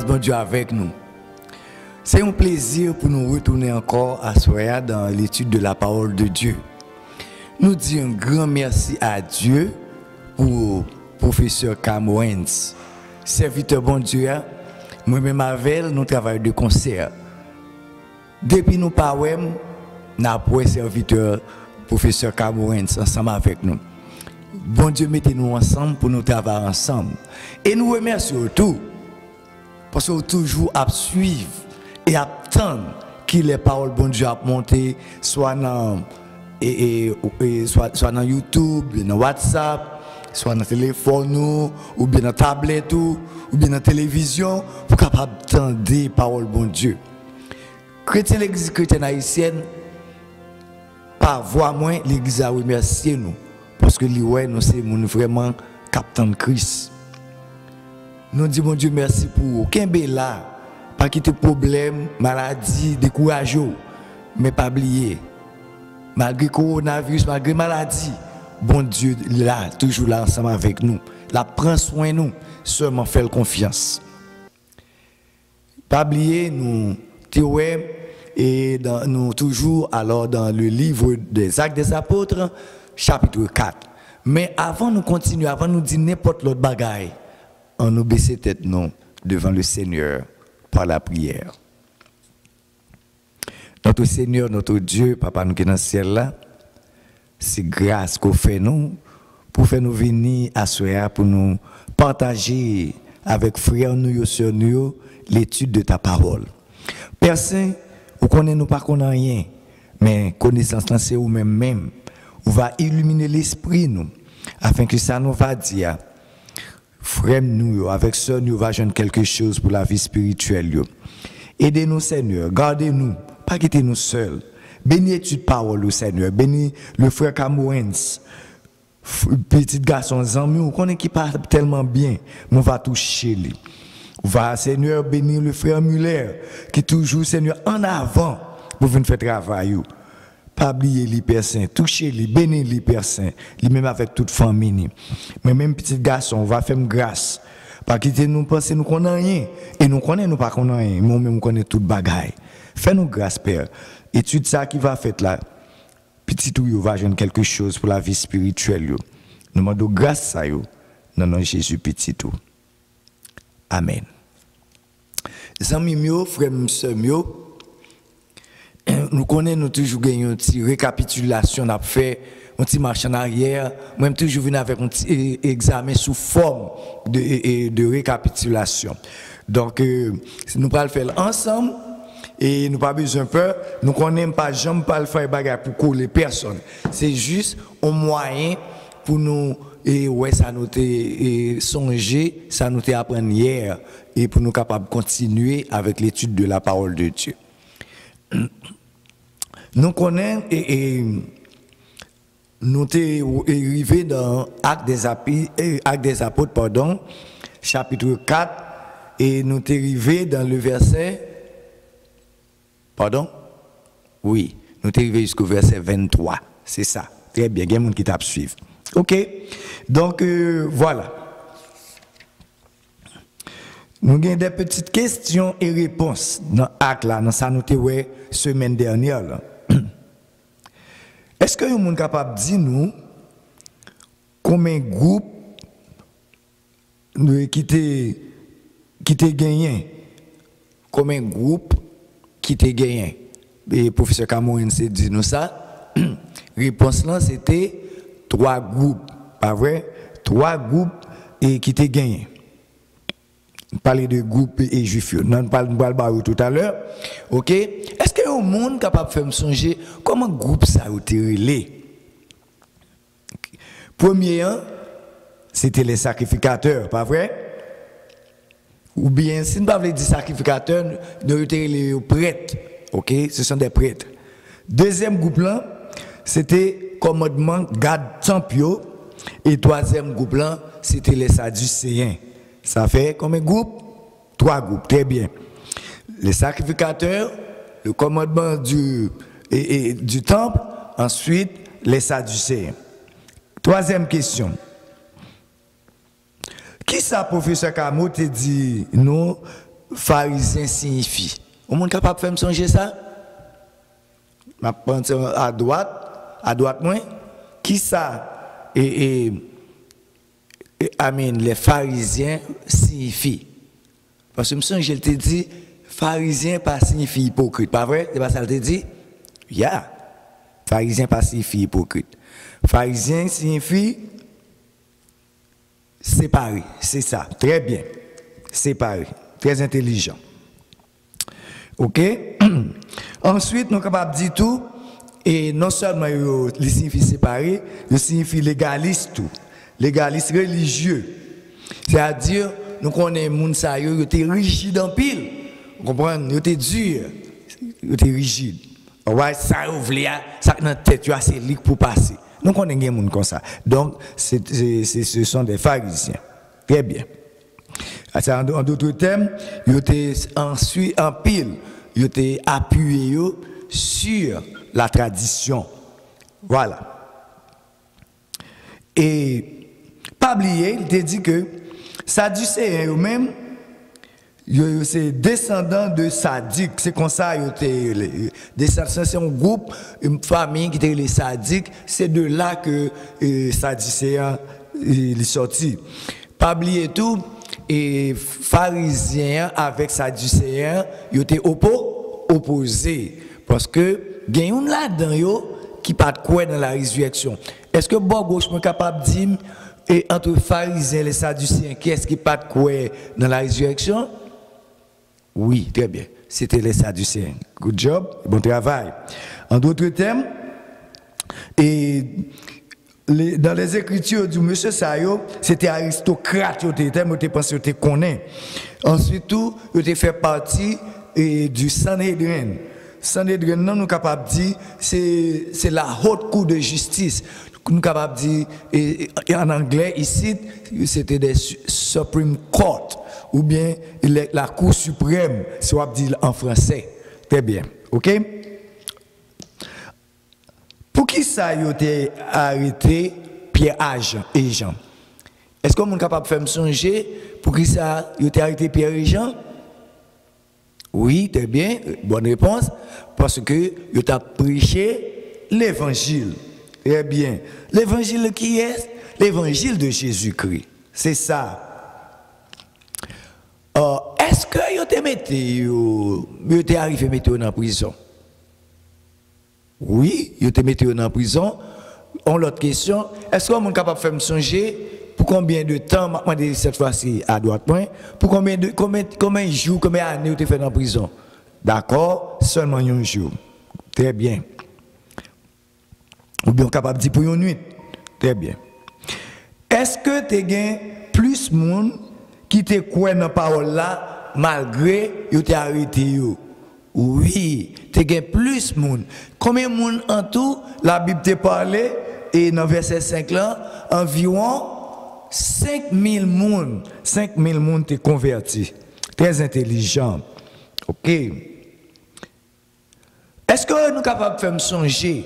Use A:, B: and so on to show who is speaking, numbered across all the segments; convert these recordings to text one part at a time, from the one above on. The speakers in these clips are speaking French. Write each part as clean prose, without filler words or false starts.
A: bon Dieu avec nous. C'est un plaisir pour nous retourner encore à Soya dans l'étude de la parole de Dieu. Nous disons un grand merci à Dieu pour professeur Camoens, serviteur bon Dieu. Moi-même avec nous travaillons de concert. Depuis nous parlons, nous avons un serviteur professeur Camoens ensemble avec nous. Bon Dieu, mettez-nous ensemble pour nous travailler ensemble. Et nous remercions tout. Parce que toujours à suivre et à attendre que les paroles bon Dieu a monté, soit dans YouTube, dans WhatsApp, soit dans le téléphone, ou bien dans la tablette, ou bien dans la télévision, pour capable d'entendre les paroles bon Dieu. Chrétien, l'église chrétienne haïtienne, par voix moins, l'église a remercié nous. Parce que nous sommes vraiment capitaine Christ. Nous disons, bon Dieu, merci pour aucun là, pas quitter problème, maladie, découragé, mais pas oublier. Malgré le coronavirus, malgré la maladie, bon Dieu là, toujours là ensemble avec nous. La prend soin de nous, seulement faire confiance. Pas oublier, nous, et nous toujours alors dans le livre des Actes des Apôtres, chapitre 4. Mais avant de continuer, avant de nous dire n'importe l'autre bagaille, on nous baisse tête non devant le Seigneur par la prière. Notre Seigneur, notre Dieu, Papa nous qui est dans le ciel là, c'est grâce qu'on fait nous pour faire nous venir à Soya pour nous partager avec frères nous et sœurs nous l'étude de ta parole. Père Saint, vous connaissez nous pas qu'on a rien, mais connaissance là c'est vous même. On va illuminer l'esprit nous afin que ça nous va dire frère nous avec sœur nous va joindre quelque chose pour la vie spirituelle. Aidez-nous Seigneur, gardez-nous, pas quittez nous seuls. Bénis l'étude parole au Seigneur, bénis le frère Camoens, petit garçon Zami, on connaît qui parle tellement bien, on va toucher lui. On va Seigneur bénir le frère Muller qui toujours Seigneur en avant pour venir faire travail. Pas oublier les Père Saint, toucher les, bénir les Père Saint, les même avec toute famille. Mais même petit garçon, on va faire grâce. Pas quitter nous penser nous qu'on a rien et nous connaissons nous pas qu'on a rien, nous même connaissons toute bagaille. Fais-nous grâce Père. Étude ça qui va faire là. Petit ou va joindre quelque chose pour la vie spirituelle yo. Nous demandons grâce à yo dans nom Jésus petit tout. Amen. Zami mio, frère sœur mio, nous connaissons nous toujours gagné une petite récapitulation à faire, un petit marche en arrière, même toujours venir avec un petit examen sous forme de récapitulation. Donc nous allons le faire ensemble et nous pas besoin de peur, nous connaissons pas jamais pas le faire bagarre pour coller personne. C'est juste un moyen pour nous et ouais ça nous songer, ça nous apprendre hier et pour nous capables de continuer avec l'étude de la parole de Dieu. Nous connaissons et nous sommes arrivés dans Actes des Apôtres, pardon, chapitre 4, et nous sommes arrivés dans le verset, pardon, oui, nous sommes arrivés jusqu'au verset 23, c'est ça, très bien, il y a des gens qui t'a suivre. Ok, donc voilà. Nous avons des petites questions et réponses dans Actes là, dans ça nous avons semaine dernière là. Est-ce que vous êtes capable de dire nous combien de groupes qui t'ont gagné? Combien de groupes qui t'ont gagné? Et professeur Cameroun s'est dit nous ça. Réponse là c'était 3 groupes, pas vrai? 3 groupes et qui t'ont gagné. Parler de groupes et juifs. Nous parlons tout à l'heure. OK? Est-ce que le monde est capable de faire me songer comment groupe ça a été relé? Premier, c'était les sacrificateurs, pas vrai? Ou bien, si nous ne parlons pas de sacrificateurs, nous avons les prêtres. OK? Ce sont des prêtres. Deuxième groupe là, c'était commandement garde tempio. Et troisième groupe là, c'était les sadducéens. Ça fait combien de groupes? 3 groupes, très bien. Les sacrificateurs, le commandement du temple, ensuite les sadducéens. Troisième question. Qui ça, professeur Camo, te dit, nous, pharisien signifie? Au monde capable de faire me songer ça? Je pense à droite moins. Qui ça? Amen, les pharisiens signifient. Parce que je te dis, pharisien pas signifie hypocrite. Pas vrai? C'est pas ça que je te dis? Yeah. Pharisien pas signifie hypocrite. Pharisien signifie séparé. C'est ça. Très bien. Séparé. Très intelligent. OK? Ensuite, nous sommes capables de dire tout. Et non seulement il signifie séparé, il signifie légaliste tout. Légaliste religieux. C'est-à-dire, nous connaissons les gens qui étaient rigides en pile. Vous comprenez? Ils étaient durs. Ils étaient rigides. Ouais, ça ouvre, ça dans la tête, c'est libre pour passer. Nous connaissons des gens comme ça. Donc, ce sont des pharisiens. Très bien. En d'autres termes, ils étaient ensuite en pile. Ils étaient appuyés sur la tradition. Voilà. Et, pas oublier, il te dit que Sadducéens eux-mêmes, c'est descendants de Sadiques. C'est comme ça, c'est un groupe, une famille qui était les Sadiques. C'est de là que Sadducéens est sorti. Pas oublier tout, et pharisiens avec Sadducéens, ils étaient opposés. Parce que, il y a une là-dedans qui pas de quoi dans la résurrection. Est-ce que bon gauche est capable de dire, entre pharisiens et les Sadducéens, qui est-ce qui pas de quoi dans la résurrection? Oui, très bien. C'était les Sadducéens. Good job, bon travail. En d'autres termes, dans les écritures du monsieur Sayo, c'était aristocrate, il pensé que connaît. Ensuite, il était fait partie du Sanhédrin. Sanhédrin, nous sommes capables de dire, c'est la haute cour de justice. Nous sommes capables de dire, en anglais, ici, c'était des Supreme Court, ou bien la Cour suprême, si on dit en français. Très bien. OK? Pour qui ça a été arrêté Pierre et Jean? Est-ce qu'on est capable de faire me songer pour qui ça a été arrêté Pierre et Jean? Oui, très bien, bonne réponse. Parce que vous avez prêché l'évangile. Très bien. L'évangile qui est? L'évangile de Jésus-Christ. C'est ça. Est-ce que vous avez arrivé à mettre en prison? Oui, vous avez mis en prison. On l'autre question, est-ce qu'on est capable de faire me songer pour combien de temps, maintenant cette fois-ci à droite, pour combien de jours, combien d'années vous avez fait en prison? D'accord, seulement un jour. Très bien. Ou bien capable de dire pour une nuit. Très bien. Est-ce que tu as plus de monde qui te croit dans la parole là, malgré que tu as arrêté? Oui, tu as plus de monde. Combien de monde en tout, la Bible te parlé, et dans verset 5 là, environ 5000 monde. 5000 monde te converti. Très intelligent. OK. Est-ce que nous sommes capables de faire me songer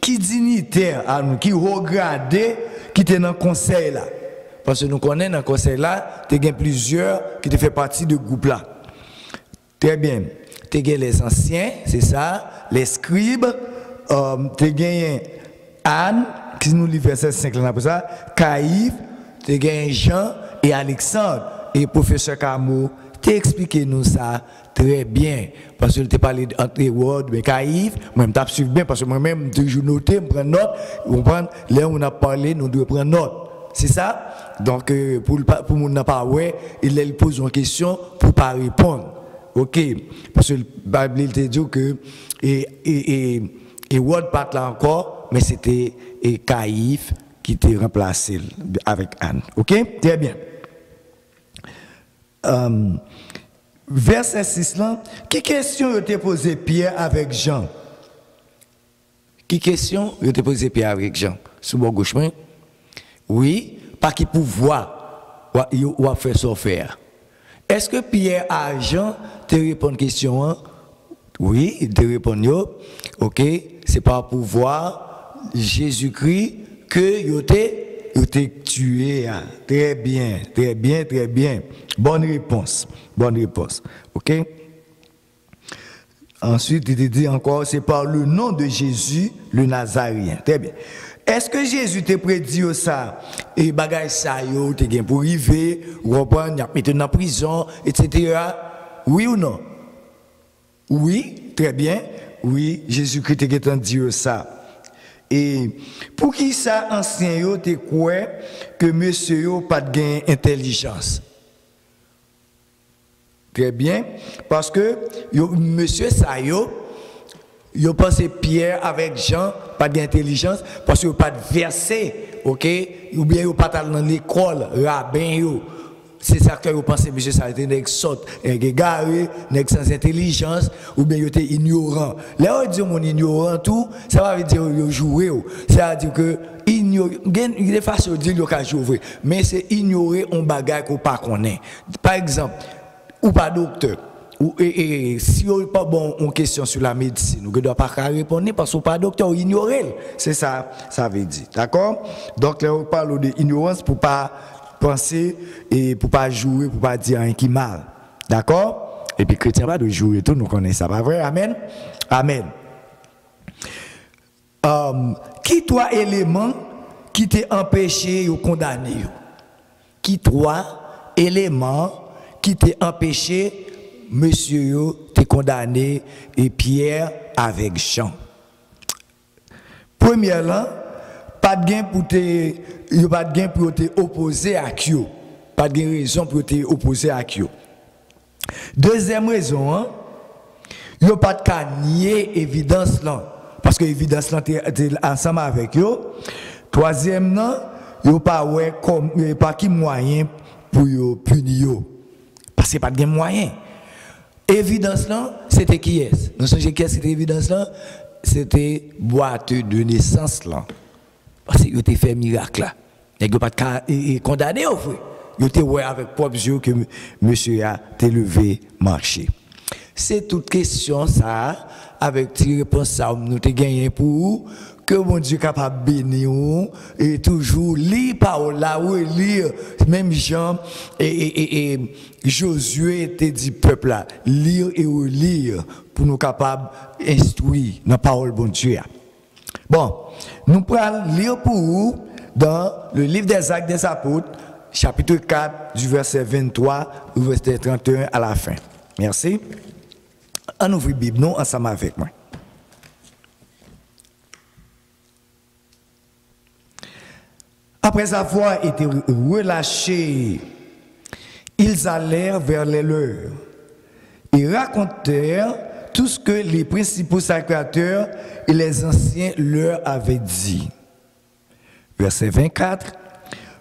A: qui dignitaire à nous, qui regardait, qui était dans le conseil là? Parce que nous connaissons dans le conseil là, tu as plusieurs qui te fait partie de groupe là. Très bien. Tu as les anciens, c'est ça, les scribes, tu as Anne, qui nous lit verset 5 là pour ça, Caïphe, tu as Jean et Alexandre. Et professeur Camo, tu expliqué nous ça très bien. Parce que tu as parlé entre Hérode, mais Caïphe, moi-même, tu as suivi bien, parce que moi-même, toujours noté, je prends note, vous comprenez, là où on a parlé, nous devons prendre note. C'est ça? Donc, pour nous n'a pas ouais, il pose une question pour ne pas répondre. OK? Parce que la Bible te dit que Hérode pas là encore, mais c'était Caïphe qui t'a remplacé avec Anne. OK? Très bien. Verset 6 là, qui question a été posé Pierre avec Jean? Qui question a été posé Pierre avec Jean? Sous mon gauche, oui, pas qui pouvoir ou à faire ça faire. Est-ce que Pierre à Jean te répond à la question? Hein? Oui, il te répond. OK, c'est par pouvoir Jésus-Christ que il tuer. Hein. Très bien, très bien, très bien. Bonne réponse. Bonne réponse. OK? Ensuite, il dit encore, c'est par le nom de Jésus, le Nazaréen. Très bien. Est-ce que Jésus t'a prédit ça? Et bagay ça, yo, t'es bien pour arriver, reprendre, y a mis dans prison, etc. Oui ou non? Oui, très bien. Oui, Jésus-Christ t'a dit ça. Et pour qui ça, ancien yo, t'es quoi que monsieur yo pas de gain intelligence? Très bien. Parce que monsieur ça yo pense Pierre avec Jean, pas d'intelligence, parce qu'il pas de verset, ok? Ou bien il pas dans l'école, rabbin yo. C'est ça que vous pensez, monsieur, ça a été nèg saute, égaré, nèg sans intelligence, ou bien il était ignorant. Là, on dit mon ignorant tout, ça veut dire qu'il joué. Ça veut dire que il y a façon de dire qu'il a joué, mais c'est ignorer un bagage qu'on pas connaît. Par exemple, ou pas docteur. Et si on n'a pas bon une question sur la médecine, on ne doit pas répondre parce qu'on n'est pas docteur, on ignore. C'est ça, ça veut dire. D'accord? Donc là, on parle de ignorance pour ne pas penser et pour ne pas jouer, pour ne pas dire rien qui mal. D'accord? Et puis, chrétien pas de jouer, tout, nous connaissons ça. Pas vrai? Amen? Amen. Qui trois éléments qui t'ont empêché ou condamné? Qui trois éléments qui t'ont empêché? Monsieur t'es condamné et Pierre avec Jean. Premièrement, pas de gain pour te opposer à Kyo. Pas de raison pour te opposer à Kyo. Deuxième raison, hein, yo pas de nier évidence là parce que évidence là t'es ensemble avec yo. Troisièmement, yo pas ouais comme pas qui moyen pour yo punir yo. Parce que pas de moyen. Évidence là, c'était qui est? Nous savons qui c'était évidence là? C'était boîte de naissance là. Parce que il a fait miracle là. Il n'a pas condamné au frère. Il était ouais avec propre yeux que monsieur a levé marché. C'est toute question ça avec une réponse ça nous te gagné pour que mon Dieu capable bénir et toujours lire parole là ou lire même Jean et Josué était dit peuple là lire et relire pour nous capables instruire dans parole bon Dieu. Bon, nous allons lire pour vous dans le livre des Actes des Apôtres chapitre 4 du verset 23 au verset 31 à la fin. Merci. On ouvre la Bible nous ensemble avec moi. Après avoir été relâchés, ils allèrent vers les leurs et racontèrent tout ce que les principaux sacrificateurs et les anciens leur avaient dit. Verset 24.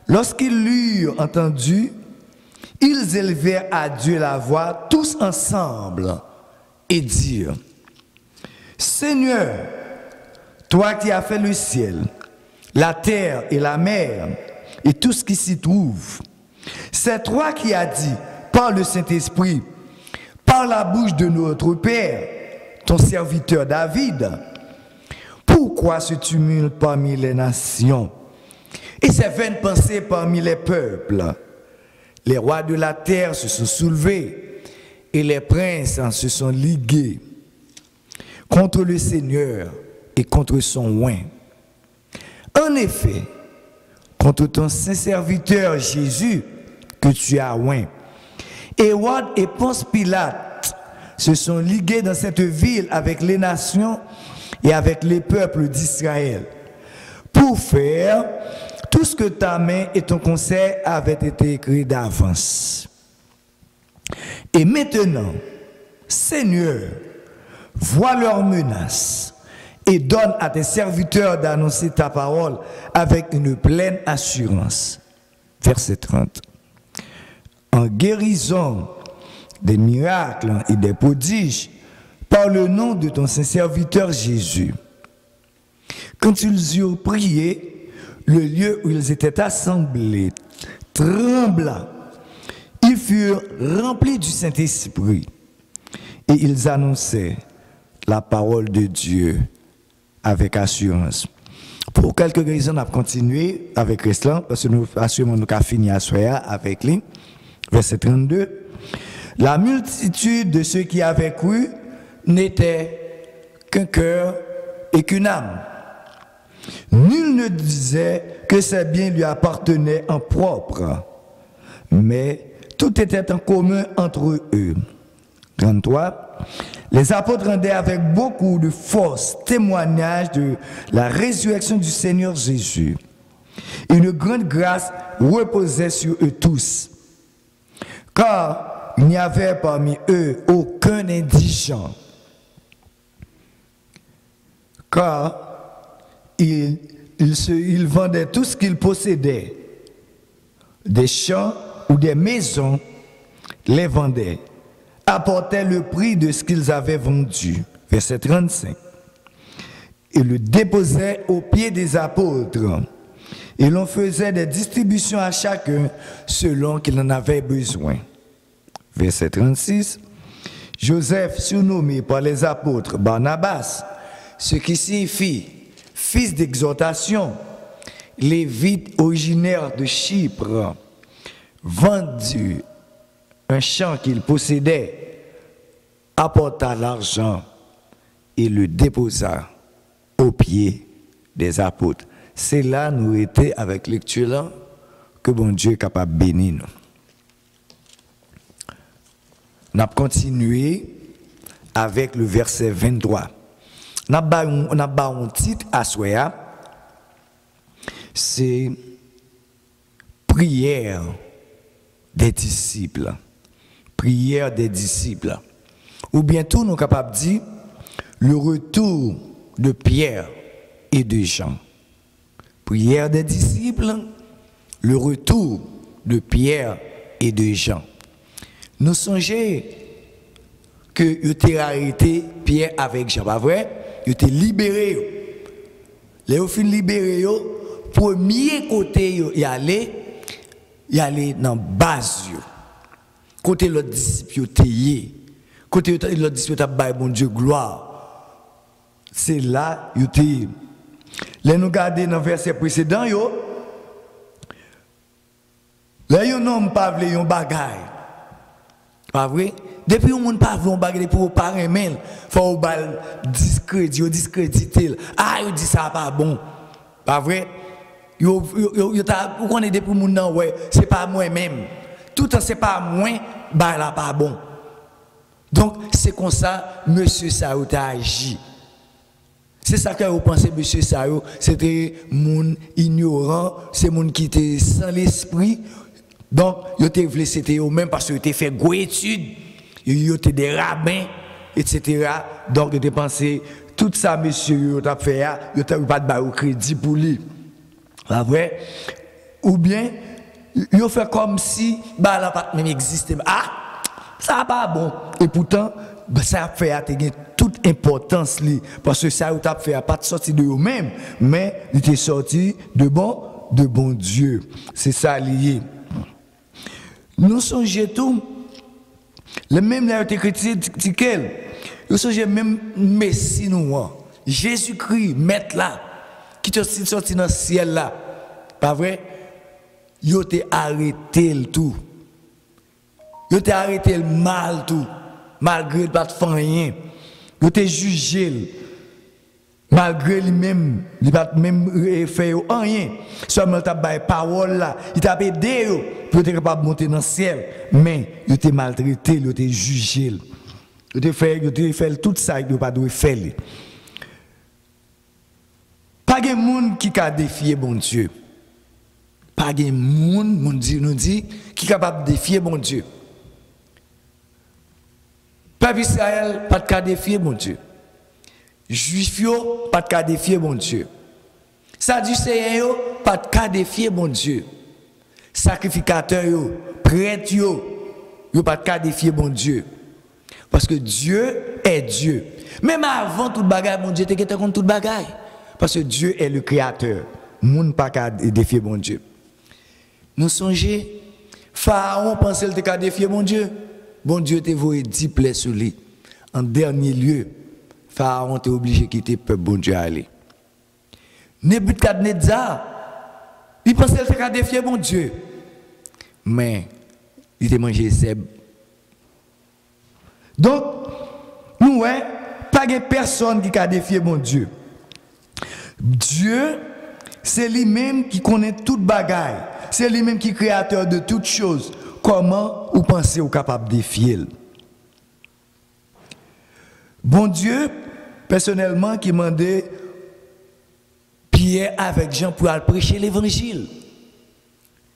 A: Lorsqu'ils l'eurent entendu, ils élevèrent à Dieu la voix tous ensemble et dirent: Seigneur, toi qui as fait le ciel, la terre et la mer, et tout ce qui s'y trouve. C'est toi qui as dit, par le Saint-Esprit, par la bouche de notre Père, ton serviteur David, pourquoi ce tumulte parmi les nations et ces vaines pensées parmi les peuples? Les rois de la terre se sont soulevés et les princes se sont ligués contre le Seigneur et contre son oint. En effet, contre ton saint serviteur Jésus que tu as oint, Hérode et Ponce Pilate se sont ligués dans cette ville avec les nations et avec les peuples d'Israël pour faire tout ce que ta main et ton conseil avaient été écrits d'avance. Et maintenant, Seigneur, vois leurs menaces et donne à tes serviteurs d'annoncer ta parole avec une pleine assurance. Verset 30. En guérison des miracles et des prodiges par le nom de ton saint serviteur Jésus. Quand ils eurent prié, le lieu où ils étaient assemblés trembla. Ils furent remplis du Saint-Esprit et ils annonçaient la parole de Dieu avec assurance. Pour quelques raisons, on a continué avec Reslan, parce que nous assurément nous avons fini à soir avec lui. Verset 32. La multitude de ceux qui avaient cru n'était qu'un cœur et qu'une âme. Nul ne disait que ses biens lui appartenaient en propre, mais tout était en commun entre eux. 33. Les apôtres rendaient avec beaucoup de force témoignage de la résurrection du Seigneur Jésus. Une grande grâce reposait sur eux tous, car il n'y avait parmi eux aucun indigent, car ils vendaient tout ce qu'ils possédaient, des champs ou des maisons, les vendaient, apportaient le prix de ce qu'ils avaient vendu. Verset 35. Et le déposaient aux pieds des apôtres. Et l'on faisait des distributions à chacun selon qu'il en avait besoin. Verset 36. Joseph, surnommé par les apôtres Barnabas, ce qui signifie fils d'exhortation, lévite originaire de Chypre, vendu un champ qu'il possédait, apporta l'argent et le déposa aux pieds des apôtres. C'est là nous étions avec lecture là que bon Dieu est capable de bénir nous. On a continué avec le verset 23. On a un titre à Soya, c'est prière des disciples. Prière des disciples. Ou bientôt nous sommes capables de dire le retour de Pierre et de Jean. Prière des disciples, le retour de Pierre et de Jean. Nous songeons que ils ont arrêté Pierre avec Jean, pas vrai? Ils ont libéré. Les ont libéré, premier côté y aller dans la base. Côté l'autre disciple, côté l'autre disciple, bon Dieu, gloire. C'est là, ils nous regardons dans le verset précédent, là, ils n'ont pas voulu un bagaille. Pas vrai? Depuis qu'on n'a pas voulu un bagaille pour parler, il faut discréditer. Ah, il dit ça pas bon. Pas vrai? Vous connaissez depuis mon nom, ouais, c'est pas moi-même. Tout le temps, c'est pas moi, bah là pas bon. Donc, c'est comme ça, monsieur Sao a agi. C'est ça que vous pensez, monsieur Sao, c'était mon ignorant, c'est mon qui était sans l'esprit. Donc, c'était eux-mêmes parce qu'ils étaient fait gros études, ils étaient des rabbins, etc. Donc, ils pensé, tout ça, monsieur, ils ont fait, ils n'ont pas de crédit pour lui. Pas vrai? Ou bien, ils ont fait comme si, bah, là, pas même existait. Ah, ça n'a pas bon. Et pourtant, bah, ça a fait toute importance, parce que ça a fait pas de sortir de eux-mêmes, mais il était sorti de bon Dieu. C'est ça lié. Nous songeons tout, le même là été critiqué, nous songeons même Messie nous, Jésus-Christ, maître là, qui est sorti dans le ciel là, pas vrai? Il a arrêté le tout. Il a arrêté le mal tout, malgré pas de rien. Il a jugé, malgré lui-même, il n'a pas même fait rien. Seulement il a parole là, il t'a aidé pour être capable de monter dans le ciel, mais il a maltraité, il a jugé. Il a fait tout ça, il n'a pas dû faire. Pas de monde qui a défié bon Dieu. Pas de monde, nous dit, qui est capable de défier bon Dieu. Peuple Israël, pas de cas défier bon Dieu. Juifs, pas de cas défier bon Dieu. Sadducéens, pas de cas défier bon Dieu. Sacrificateurs, prêtres, pas de cas défier bon Dieu. Parce que Dieu est Dieu. Même avant tout bagaille, bon Dieu était contre tout bagaille. Parce que Dieu est le créateur. Moun pas qu'à défier bon Dieu. Nous songeons, Pharaon pensait qu'il était défier bon Dieu. Bon Dieu t'a voué 10 plaies sur lui. En dernier lieu, Pharaon était obligé de quitter le peuple bon Dieu à aller. Nebuchadnezzar, il pensait qu'il allait défier mon Dieu. Mais, il a mangé Zeb. Donc, nous, pas de personne qui a défié mon Dieu. Dieu, c'est lui-même qui connaît toute bagaille. C'est lui-même qui est créateur de toutes choses. Comment vous pensez vous capable de défier? Bon Dieu, personnellement, qui m'a demandé Pierre avec Jean pour aller prêcher l'évangile.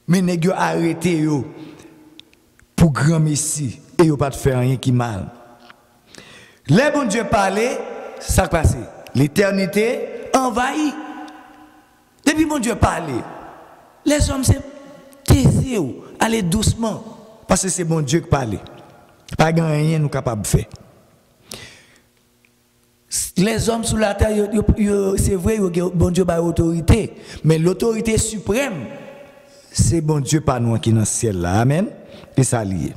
A: Mais nèg yo arrêté yo pour grand messie et yo pas de faire rien qui mal. Les bon Dieu parlait, ça passé. L'éternité envahit. Depuis bon Dieu parlait, les hommes se taisent, aller doucement parce que c'est bon Dieu qui parlait. Pas rien nous capable de faire. Les hommes sous la terre, c'est vrai, bon Dieu a autorité, mais l'autorité suprême, c'est bon Dieu pas nous qui est dans le ciel là. Amen. Et ça lié.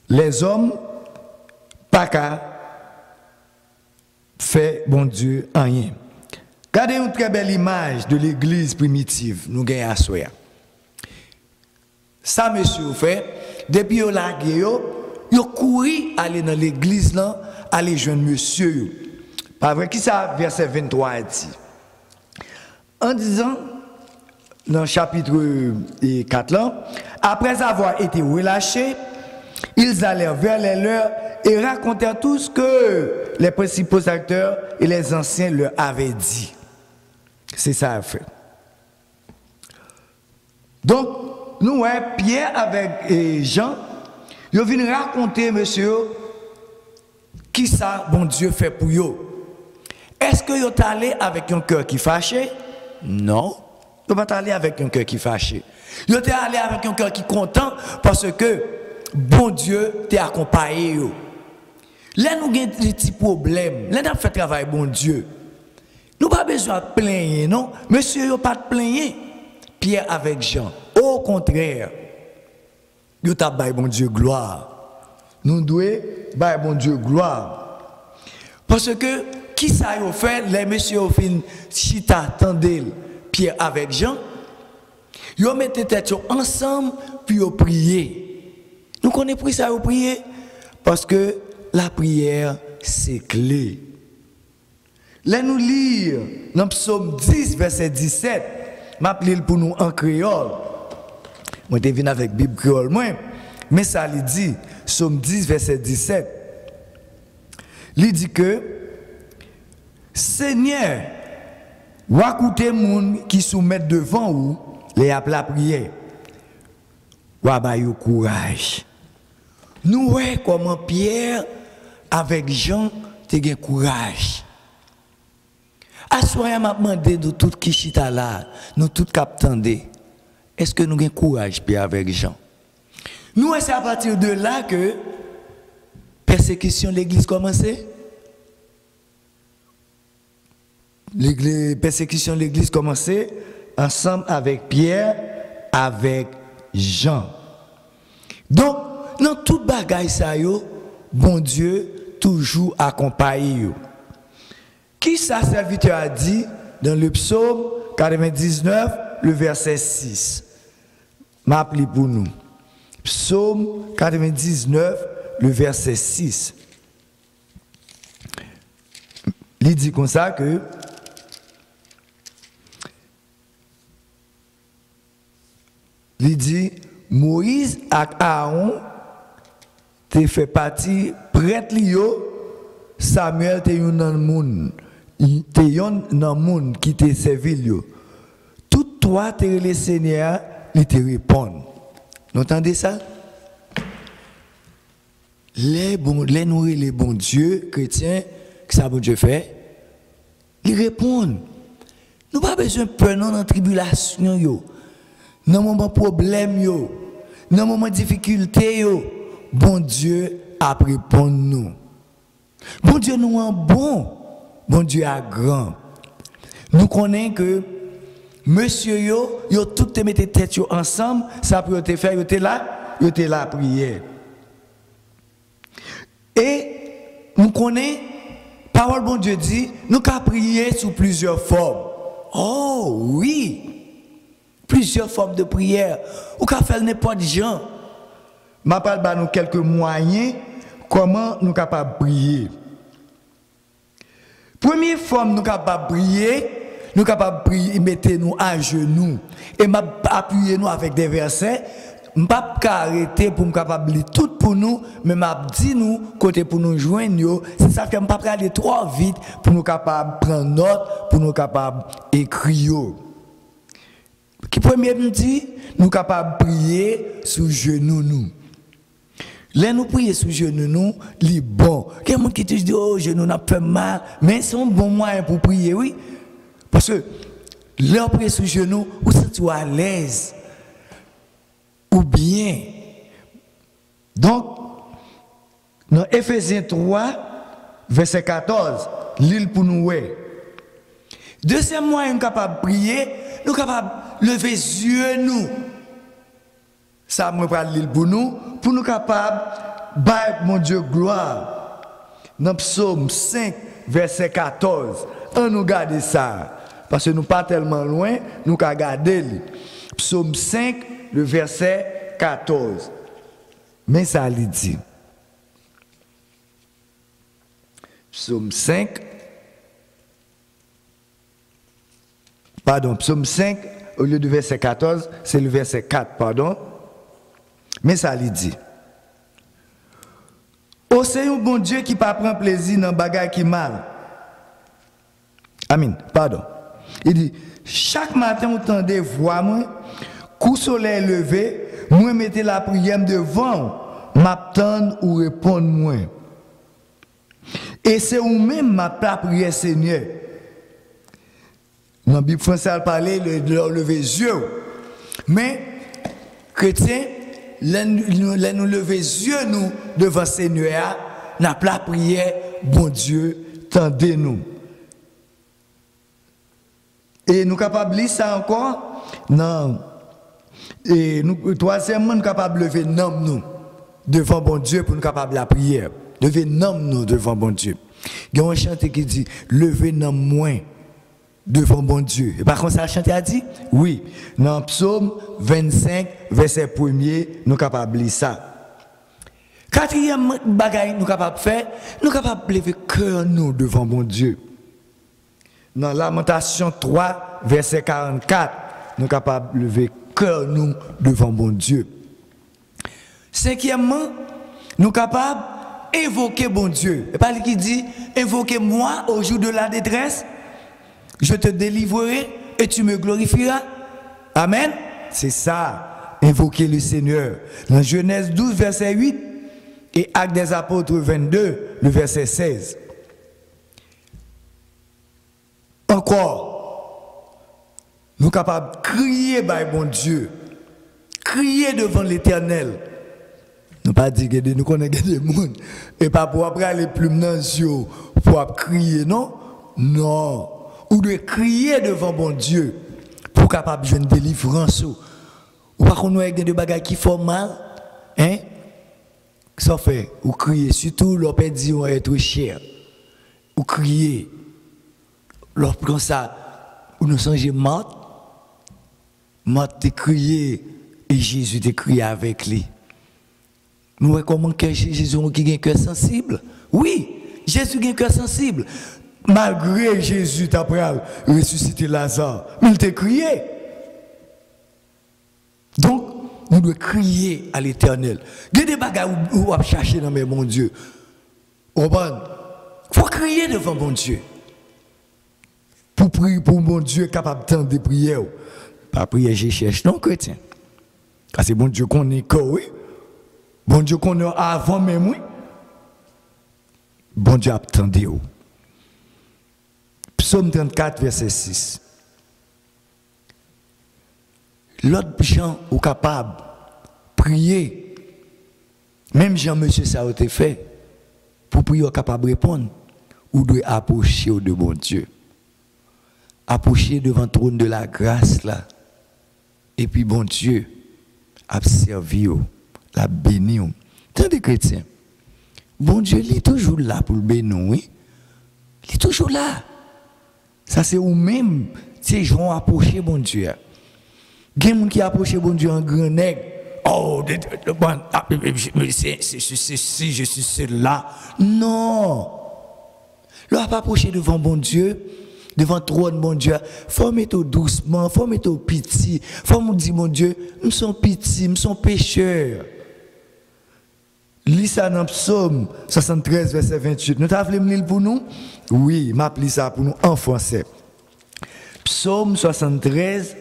A: Les hommes, pas qu'à faire bon Dieu rien. Regardez une très belle image de l'église primitive, nous gagnons à soi. Ça, monsieur, fait, depuis que la guerre, il couru aller dans l'église là, aller joindre monsieur. Pas vrai qui ça verset 23 dit. En disant dans le chapitre 4 là, après avoir été relâchés, ils allèrent vers les leurs et racontèrent tout ce que les principaux acteurs et les anciens leur avaient dit. C'est ça à faire. Donc, nous, Pierre avec Jean, ils viennent raconter, monsieur, qui ça, bon Dieu, fait pour eux. Est-ce que vous êtes allé avec un cœur qui fâché? Non. Vous n'êtes pas allé avec un cœur qui fâché. Vous êtes allé avec un cœur qui est content parce que bon Dieu t'a accompagné. Là, nous avons des petits problèmes. Là, nous avons fait travail, bon Dieu. Nous n'avons pas besoin de plaindre, non? Monsieur, vous n'avez pas de plaindre. Pierre avec Jean. Au contraire, nous avons bon Dieu gloire. Nous devons bon Dieu gloire. Parce que, qui ça a fait? Les messieurs ont fait chita tendel Pierre avec Jean. Ils ont mis tête ensemble, puis ils ont prié. Nous connaissons pris ça, ils ont prié. Parce que la prière, c'est clé. Là, nous lire dans le psaume 10, verset 17. Je m'appelle pour nous en créole. Moi, je viens avec la Bible créole, mais ça lui dit, psaume 10, verset 17. Il dit que, Seigneur, ou écoutez les gens qui soumettent devant vous, les appels à prière. Ou abayou courage. Nous voyons comment Pierre, avec Jean, te gen courage. Assoya m'a demandé de tout qui chita là, nous tout captandé. Est-ce que nous avons courage Pierre avec Jean? Nous, c'est à partir de là que persécution de l'église commençait. Persécution de l'église commençait ensemble avec Pierre, avec Jean. Donc, dans toute bagaille ça yo, bon Dieu toujours accompagne. Qui ça serviteur a dit dans le psaume 99, le verset 6? M'appelez pour nous. Psaume 99, le verset 6. Il dit comme ça que il dit Moïse et Aaron te fait partie prêtre lio, Samuel te yon nan moun, te yon nan moun qui te servi yo. Tout toi te le Seigneur, il te répond. Vous entendez ça? Les nourrir les bons dieux chrétiens, que ça bon Dieu fait, ils répondent. Nous pas besoin de peur dans la tribulation yo. Dans moment problème yo, dans moment difficulté yo, bon Dieu a répondu nous. Bon Dieu nous est bon Dieu est grand. Nous connaissons que monsieur yo tout te mette tête ensemble, ça peut te faire yo te là prière. Et nous connaissons parole bon Dieu dit, nous qu'à prier sous plusieurs formes. Oh oui, plusieurs formes de prière. Ou qu'à faire n'importe gens. Je parle de nous quelques moyens comment nous capables prier. Première forme nous capables prier, nous capables prier, mettez-nous à genoux et appuyer nous avec des versets. Je ne peux pas arrêter pour me capable lire tout pour nous, mais je dis nous côté pour nous joindre, c'est ça que je ne peux pas aller trop vite pour nous capables prendre note, pour nous capables écrire. Qui premier me dit, nous capables prier sous genoux nous. Là nous prier sous genoux nous, li bon. Quelqu'un qui te dit oh genoux n'a fait mal, mais c'est un bon moyen pour prier oui. Parce que là prier sous genoux, ou si tu es à l'aise ou bien. Donc dans Éphésiens 3 verset 14, l'île pour nous deuxième moyen capable de prier, nous capable lever les yeux nous. Ça me parle l'île pour nous capables de mon Dieu gloire. Dans Psaume 5 verset 14, on nous garde ça parce que nous pas tellement loin, nous qu'à garder. Psaume 5 le verset 14. Mais ça lui dit. Psaume 5. Pardon, Psaume 5, au lieu du verset 14, c'est le verset 4, pardon. Mais ça lui dit. Oh, c'est un bon Dieu qui ne prend plaisir dans les bagages qui mal. Amen, pardon. Il dit, chaque matin, vous tendez voix, moi, coup soleil levé, moi mettez la prière devant, m'attendre ou répondre moi. Et c'est vous-même ma prière, Seigneur. Dans la Bible française, elle parlait de leur lever les yeux. Mais, chrétiens, nous lever les yeux nous, devant le Seigneur, n'a pas la prière, bon Dieu, tendez-nous. Et nous sommes capables de lire ça encore? Non. Et nous, troisièmement, nous sommes capables de lever nous devant bon Dieu pour nous capables de la prière. Lever nous devant bon Dieu. Il y a un chanteur qui dit, lever nous moins devant bon Dieu. Et par contre, ça, le chanteur a dit, oui. Dans Psaume 25, verset 1er, nous sommes capables de lire ça. Quatrième bagaille nous sommes capables de faire, nous sommes capables de lever cœur nous devant bon Dieu. Dans Lamentation 3, verset 44, nous sommes capables de lever cœur nous devant bon Dieu. Cinquièmement, nous sommes capables d'évoquer bon Dieu. Et pas lui qui dit, invoquez-moi au jour de la détresse, je te délivrerai et tu me glorifieras. Amen. C'est ça, invoquer le Seigneur. Dans Genèse 12, verset 8 et Actes des Apôtres 22, le verset 16. Encore, nous sommes capables de crier par bon Dieu, crier devant l'Éternel. Nous pas dire que nous connaissons des gens et pas pour après aller plus dans les yeux pour crier, non? Non. Ou de crier devant bon Dieu pour capable de jouer une délivrance. Ou pas qu'on ait des bagages qui font mal, hein? Ça fait, ou crier, surtout leur père dit on est trop cher. Ou crier. Leur comme ça, ou nous sommes morts, te crier et Jésus te crié avec lui. Nous voyons comment Jésus a un cœur sensible. Oui, Jésus a un cœur sensible. Malgré Jésus t'a ressuscité Lazare, mais il t'a crié. Donc, nous devons crier à l'Éternel. Il y a des bagages où on va chercher dans mon Dieu. Il faut crier devant mon Dieu. Pour prier pour mon Dieu capable de tendre des prières. Pas prier, je cherche non chrétien. Parce que bon Dieu qu'on est oui. Bon Dieu qu'on est avant même oui. Bon Dieu attendez. Psaume 34 verset 6. L'autre gens sont capables de prier. Même Jean-Monsieur ça a été fait. Pour prier capable de répondre. Ou de approcher de bon Dieu. Approcher devant le trône de la grâce là. Et puis bon Dieu a servi, l'a béni. Tant de chrétiens. Bon Dieu il est toujours là pour le bénir, oui. Il est toujours là. Ça, c'est ou même, ces gens approcher bon Dieu. Il y a des gens qui approchent bon Dieu en grand nègre. Oh, si je suis celui-là. Non. Là, pas approcher devant bon Dieu, devant le trône bon Dieu. Faut mettre doucement, faut mettre petit. Faut me dire, mon Dieu, nous sommes petits, nous sommes pécheurs. Lis ça dans Psaume 73, verset 28. Nous t'avons lire pour nous? Oui, m'appelle ça pour nous en français. Psaume 73,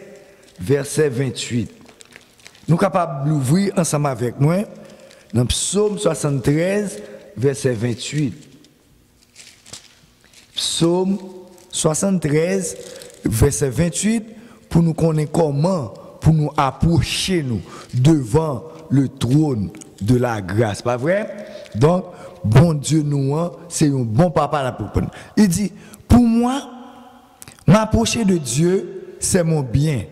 A: verset 28. Nous sommes capables d'ouvrir ensemble avec moi dans Psaume 73, verset 28. Psaume 73, verset 28, pour nous connaître comment, pour nous approcher nous devant le trône de la grâce. Pas vrai? Donc, bon Dieu nous, c'est un bon papa là pour nous. Il dit, pour moi, m'approcher de Dieu, c'est mon bien.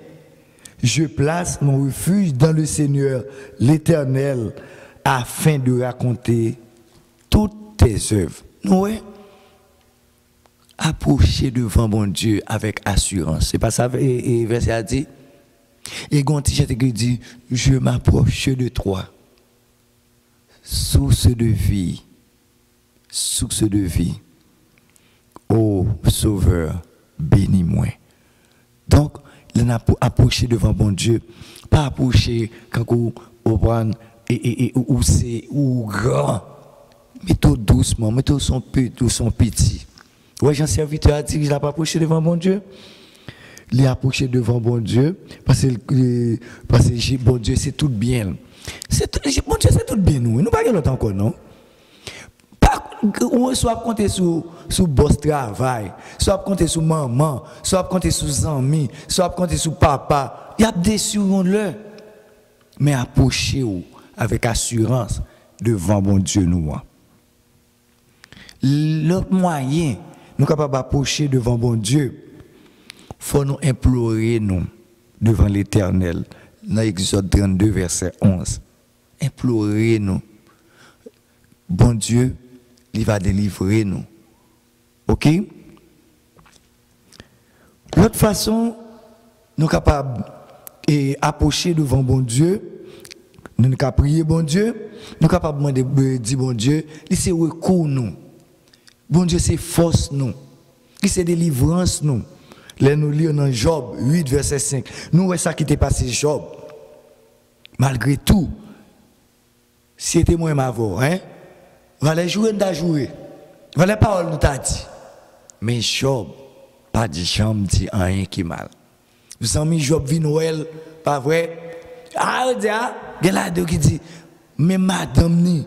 A: Je place mon refuge dans le Seigneur, l'Éternel, afin de raconter toutes tes œuvres. Oui. Approcher devant mon Dieu avec assurance. C'est pas ça, et verset a dit. Et Gonti qui dit, je m'approche de toi. Source de vie. Source de vie. Ô Sauveur, bénis-moi. Donc, il a approché devant bon Dieu. Pas approcher quand on prend ou c'est ou grand. Mettez doucement, mettez son petit. Ouais, j'en serviteur a dit qu'il n'a pas approché devant bon Dieu. Il a approché devant bon Dieu parce que bon Dieu c'est tout bien. Bon Dieu c'est tout bien nous. Nous pas longtemps encore non. On soit compter sur boss travail, soit compter sur maman, soit compter sur amis, soit compter sur papa. Il y a des sur-le. Mais approchez-vous avec assurance devant bon Dieu nous. L'autre moyen nous capables d'approcher devant bon Dieu, faut nous implorer nous devant l'Éternel. Dans Exode 32 verset 11. Implorer nous. Bon Dieu, il va délivrer nous. OK? L'autre façon, nous sommes capables d'approcher devant bon Dieu, nous sommes capables de prier bon Dieu, nous sommes capables de dire bon Dieu, il c'est recours nous. Bon Dieu, c'est force nous. Il c'est délivrance nous. Là, nous lisons dans Job 8, verset 5. Nous voyons ça qui t'est passé Job. Malgré tout, si c'était moi ma voix, hein? Valait jouer, nous t'a joué. Valait parole, nous t'a dit. Mais Job, pas de chambre, dit rien qui mal. Vous avez mis Job vit Noël, pas vrai? Ah, on dit, il y a là qui dit, mais madame ni,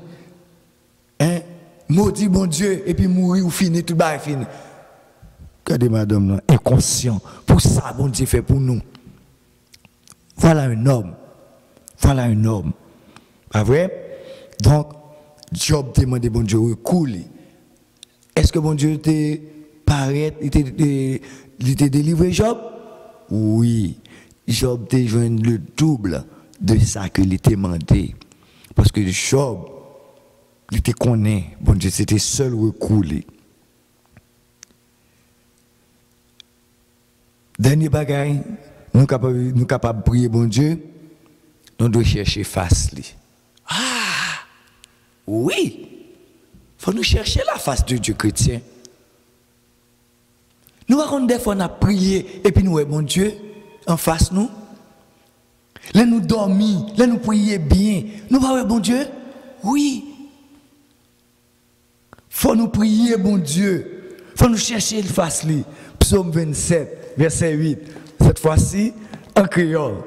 A: hein? Maudit bon Dieu, et puis mourir ou finir, tout le fini. Regardez madame là, inconscient. Pour ça, bon Dieu fait pour nous. Voilà un homme. Voilà un homme. Pas vrai? Donc, Job demande bon Dieu recours. Est-ce que bon Dieu te paraît, il t'a délivré Job? Oui. Job t'a joué le double de ça que il t'a demandé. Parce que Job, il te connaît. Bon Dieu, c'était seul recours. Dernier bagaille, nous sommes capables de prier bon Dieu, nous devons chercher face. Ah, oui, il faut nous chercher la face de Dieu chrétien. Nous avons des fois on a prié et puis nous voyons bon Dieu en face nous. Là nous dormons, là nous prions bien. Nous voyons bon Dieu? Oui. Faut nous prier bon Dieu. Faut nous chercher le face. Psaume 27. Verset 8, cette fois-ci, en créole.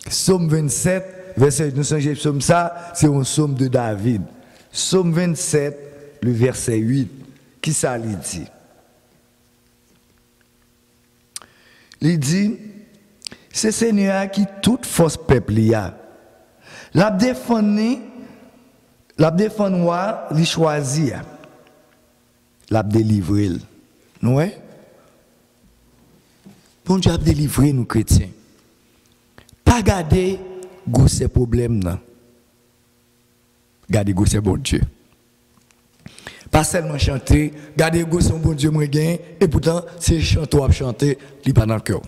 A: Psaume 27, verset 8. Nous sommes psaume ça, c'est un psaume de David. Psaume 27, le verset 8. Qui ça lui dit? Il dit, c'est Seigneur qui toute force peuple y a. La défendre, il choisit. La délivrer. Non? Bon Dieu a délivré nous chrétiens. Pas garder ces problèmes là. Garder ces bon Dieu. Pas seulement chanter, garder son bon Dieu, moi gain, et pourtant, c'est chanter à chanter, il pas dans le cœur.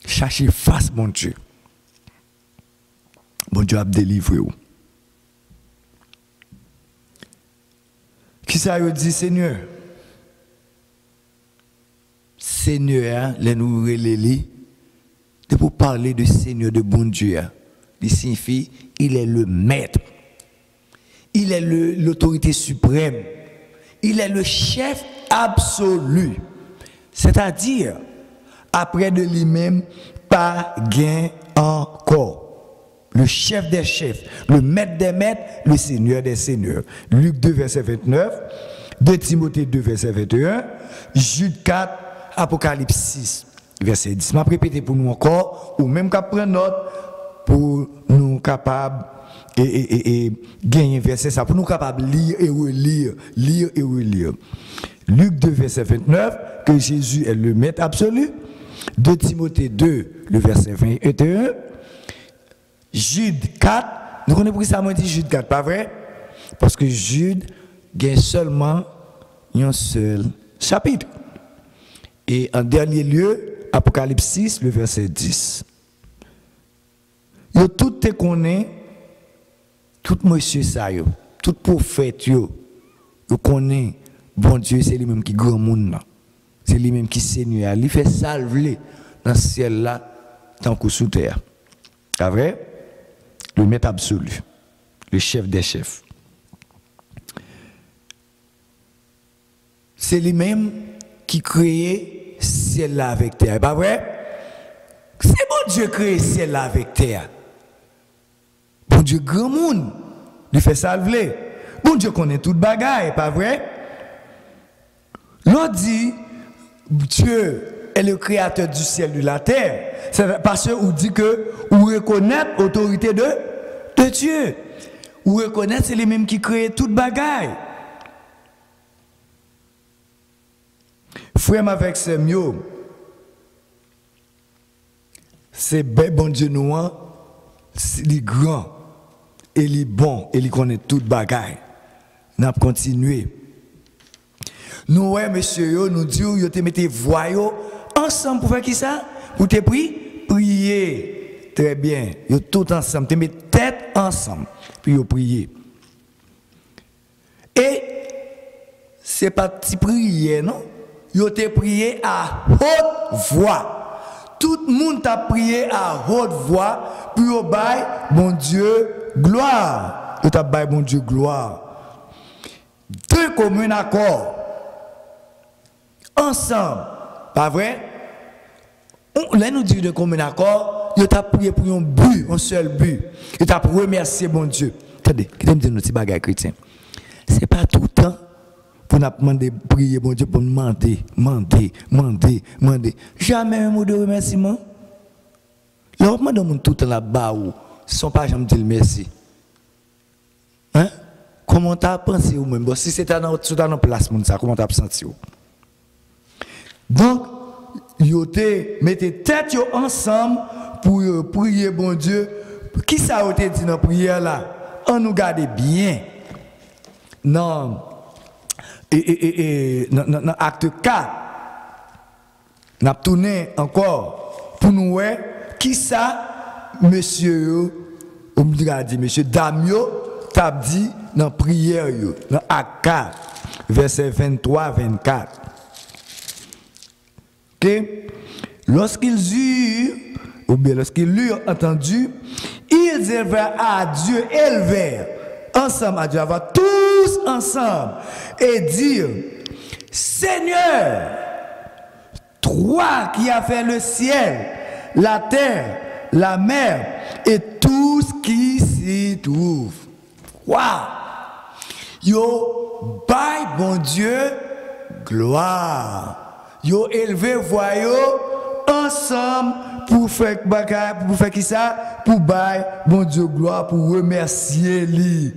A: Cherchez face, mon Dieu. Bon Dieu a délivré. Qui ça veut dire, Seigneur? Seigneur, les nous relais, de pour parler de Seigneur, de bon Dieu. Il signifie, il est le maître. Il est l'autorité suprême. Il est le chef absolu. C'est-à-dire, après de lui-même, pas gain encore. Le chef des chefs, le maître des maîtres, le Seigneur des seigneurs. Luc 2, verset 29, 2 Timothée 2, verset 21, Jude 4, Apocalypse 6, verset 10. Je vais répéter pour nous encore, ou même qu'à prendre note, pour nous capables et gagner verset ça, pour nous capables de lire et relire, lire et relire. Luc 2, verset 29, que Jésus est le maître absolu. 2 Timothée 2, le verset 21. Jude 4, nous connaissons pour ça, moi dit Jude 4, pas vrai? Parce que Jude gagne seulement un seul chapitre. Et en dernier lieu, Apocalypse 6, le verset 10. Yo tout te connaît, tout monsieur ça yo, tout prophète yo connaît, bon Dieu, c'est lui-même qui grand monde là. C'est lui-même qui Seigneur, il fait salver dans le ciel là, tant que sous terre. C'est vrai? Le maître absolu, le chef des chefs. C'est lui-même qui crée ciel là avec terre, pas vrai? C'est bon Dieu qui crée ciel là avec terre. Bon Dieu, grand monde, il fait salver. Bon Dieu connaît toute bagaille, pas vrai? L'on dit, Dieu est le créateur du ciel et de la terre. C'est parce qu'on dit que vous reconnaissez l'autorité de Dieu. Vous reconnaissez c'est lui-même qui crée toute bagaille. Frère avec ses mieux, c'est bon Dieu noir, il est grand, et il est bon, et il connaît toute bagaille. Nous avons continué. Nous, ouais, monsieur, nous disons, vous mettez voyons ensemble pour faire qui ça? Pour te prier? Prier. Très bien. Vous tout ensemble. Vous mettez tête ensemble. Puis vous priez. Et ce n'est pas petit prière, non? Vous te prié à haute voix. Tout le monde a prié à haute voix. Puis vous bail, mon Dieu, gloire. Vous avez bail, mon Dieu, gloire. Deux communs accords. Ensemble, pas vrai? Là, nous disons de commun accord, il t'a prié pour un but, un seul but. Il t'a remercié mon Dieu. Attendez, qui me dit nos petits bagages chrétiens? Ce n'est pas tout le temps pour nous demander prier mon Dieu, pour nous demander. Jamais un mot de remerciement. Là, on demande tout le temps là-bas où, ils ne sont pas jamais dire merci. Hein? Comment tu as pensé ou même? Si c'était dans notre place, comment tu as senti? Donc, vous mettez tête ensemble pour prier, bon Dieu. Qui ça a été dit dans la prière là? On nous garde bien. Non. Dans acte 4, nous avons tourné encore pour nous voir qui ça, monsieur, on me dit, monsieur Damio, t'a dit dans la prière, dans acte 4, verset 23-24. Lorsqu'ils eurent entendu, ils élevèrent à Dieu, ensemble à Dieu, tous ensemble, et dire, Seigneur, toi qui as fait le ciel, la terre, la mer, et tout ce qui s'y trouve. Waouh! Yo, bye, bon Dieu, gloire. Yo élevé voyons ensemble pour faire qui ça? Pour bailler bon Dieu gloire, pour remercier lui.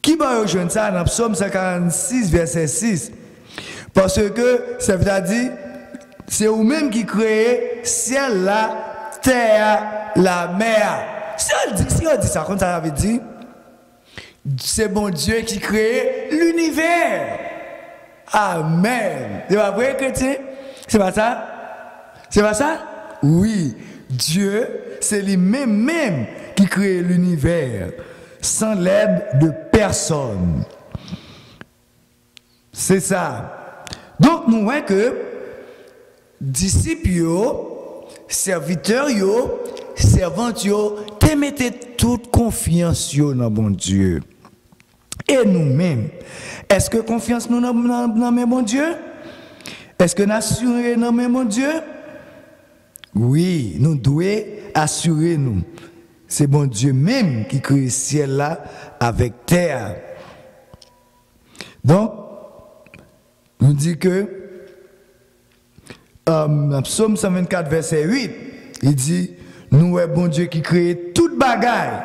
A: Qui va rejoindre ça dans Psaume 146 verset 6? Parce que ça veut dire c'est vous-même qui créez ciel la terre, la mer. Si on dit ça comme ça veut dire C'est bon Dieu qui crée l'univers. Amen. C'est pas vrai, chrétien? C'est pas ça? C'est pas ça? Oui. Dieu, c'est lui-même qui crée l'univers sans l'aide de personne. C'est ça. Donc, nous voyons que disciples, serviteurs, servantes, te mettez toute confiance dans bon Dieu. Et nous-mêmes, est-ce que confiance nous dans mon Dieu? Est-ce que nous assurons dans mon Dieu? Oui, nous devons assurer nous. C'est bon Dieu même qui crée le ciel là avec terre. Donc, nous dit que Psaume 124, verset 8, il dit, nous est bon Dieu qui crée toute bagaille.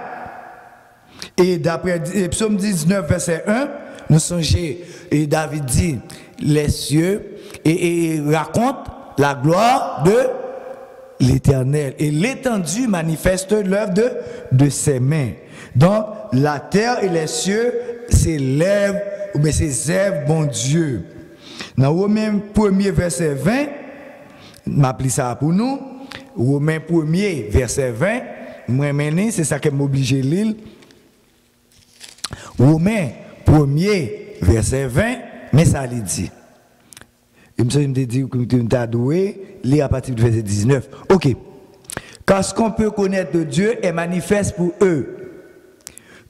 A: Et d'après Psaume 19, verset 1, nous songeons, et David dit, les cieux, et raconte la gloire de l'Éternel. Et l'étendue manifeste l'œuvre de ses mains. Donc, la terre et les cieux s'élèvent, mais c'est œuvres, bon Dieu. Dans Romains 1er, verset 20, m'appelle ça pour nous. Romains 1er, verset 20, moi-même, c'est ça qui m'oblige à lire. Romains 1er, verset 20, mais ça lui dit. Il me dit que tu as doué, lire à partir du verset 19. Ok. Car ce qu'on peut connaître de Dieu est manifeste pour eux.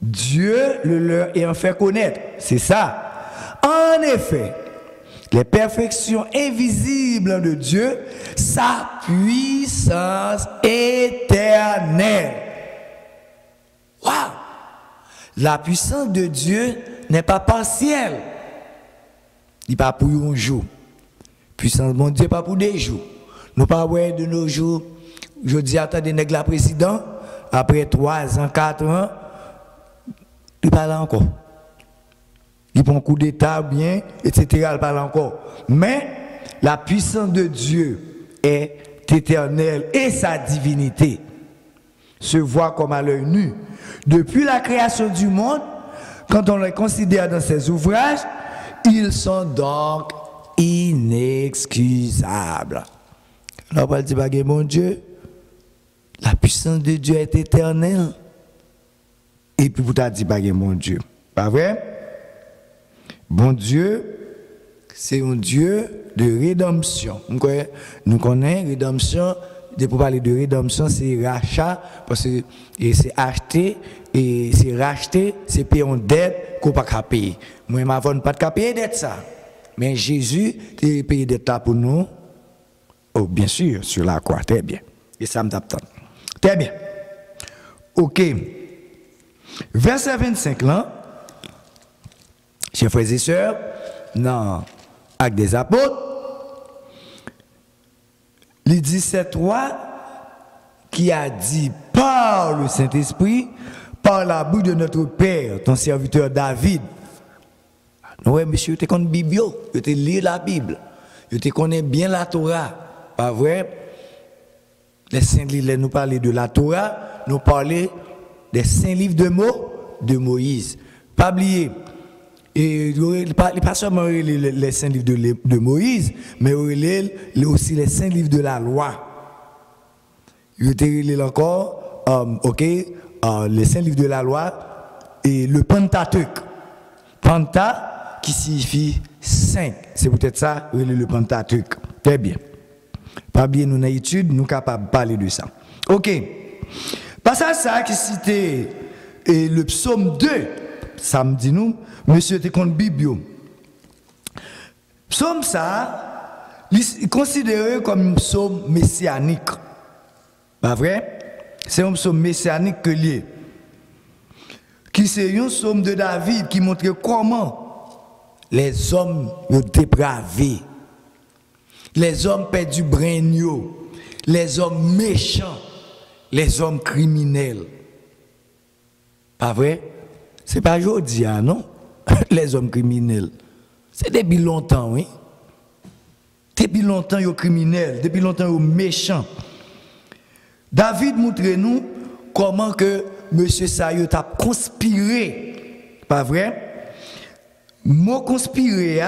A: Dieu le leur ayant fait connaître. C'est ça. En effet, les perfections invisibles de Dieu, sa puissance éternelle. Waouh! La puissance de Dieu n'est pas partielle. Il n'est pas pour un jour. Puissance de mon Dieu, pas pour des jours. Nous pas voir de nos jours. Je dis, attendez, nèg la président, après 3 ans, 4 ans, il parle encore. Il prend un coup d'état bien, etc. Il parle encore. Mais la puissance de Dieu est éternelle et sa divinité se voit comme à l'œil nu. Depuis la création du monde, quand on les considère dans ses ouvrages, ils sont donc inexcusables. Alors, on dit, mon Dieu, la puissance de Dieu est éternelle. Et puis, vous t'avez dit, mon Dieu. Pas vrai? Bon Dieu, c'est un Dieu de rédemption. Nous connaissons rédemption. Pour parler de rédemption, c'est rachat, parce que c'est acheter, et c'est racheter, c'est payer une dette qu'on ne peut pas payer. Moi, je ne peux pas payer dette ça. Mais Jésus, il paye dette pour nous. Oh, bien sûr, sur la croix, très bien. Et ça me tape. Très bien. Ok. Verset 25 là, chers frères et sœurs, dans Actes des Apôtres, il dit c'est toi qui a dit par le Saint-Esprit, par la bouche de notre Père, ton serviteur David. Oui, monsieur, tu connais la Bible, tu lis la Bible, tu connais bien la Torah. Pas vrai? Les saints livres, nous parlent de la Torah, nous parlent des saints livres de Moïse. Pas oublier. Et il pas seulement les saints livres de Moïse, mais aussi les saints livres de la loi. Il était encore, les saints livres de la loi et le Pentateuque. Penta qui signifie 5. C'est peut-être ça, le Pentateuque. Très bien. Pas bien, nous, dans l'étude, nous sommes capables de parler de ça. Ok. Passage ça qui citait le psaume 2, samedi nous, monsieur te compte Bible. Psaume ça, il considéré comme un psaume messianique. Pas vrai? C'est un psaume messianique que lié. Qui c'est un psaume de David qui montre comment les hommes ont dépravé. Les hommes perdus brignots, les hommes méchants, les hommes criminels. Pas vrai? C'est pas aujourd'hui, non? Les hommes criminels. C'est depuis longtemps, oui. Depuis longtemps, ils sont criminels, depuis longtemps, ils sont méchants. David montre nous comment que M. Sayo a conspiré Pas vrai? Mot conspirer,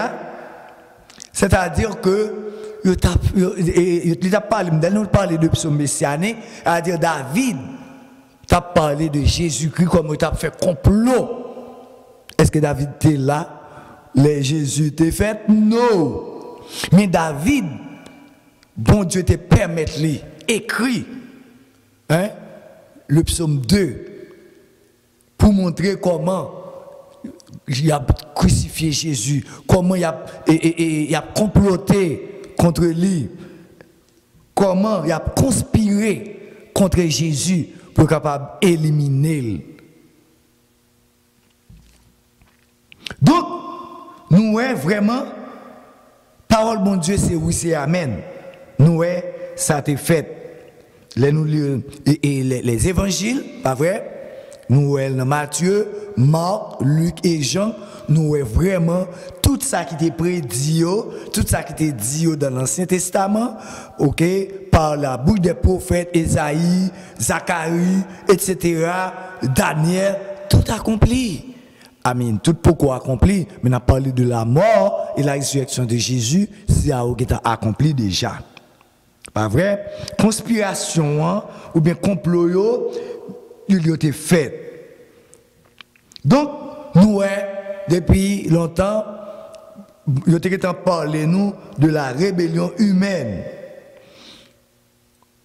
A: c'est-à-dire que il a parlé de psaume messianique, c'est-à-dire David t'a parlé de Jésus-Christ comme il a fait complot. Est-ce que David était là? Jésus était fait? Non. Mais David, bon Dieu te permet lui écrit le psaume 2 pour montrer comment il a crucifié Jésus, comment il a comploté contre lui, comment il a conspiré contre Jésus pour être capable d'éliminer. Donc, nous vraiment, parole bon Dieu, c'est oui, c'est amen. Nous ça a été fait. Les évangiles, pas vrai? Nous dans Matthieu, Marc, Luc et Jean, nous vraiment tout ça qui était prédit, tout ça qui était dit dans l'Ancien Testament, ok, par la bouche des prophètes, Ésaïe, Zacharie, etc., Daniel, tout accompli. Amen. Tout pourquoi accompli, mais on a parlé de la mort et la résurrection de Jésus, c'est à qui est accompli déjà. Pas vrai? Conspiration ou bien complot, il a été fait. Donc, nous, depuis longtemps, il a été parlé nous de la rébellion humaine.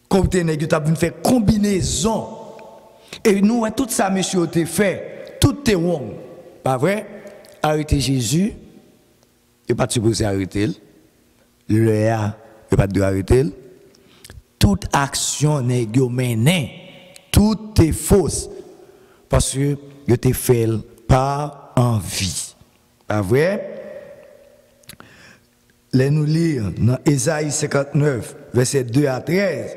A: Comme tu as fait combinaison. Et nous, tout ça, monsieur, a fait. Tout est wrong. Pas vrai? Arrêter Jésus, il n'est pas supposé arrêter. Le A, il n'est pas de arrêter. Toute action n'est pas menée. Tout est fausse. Parce que il te fait par envie. Pas vrai? Là, nous lire dans Ésaïe 59, verset 2 à 13,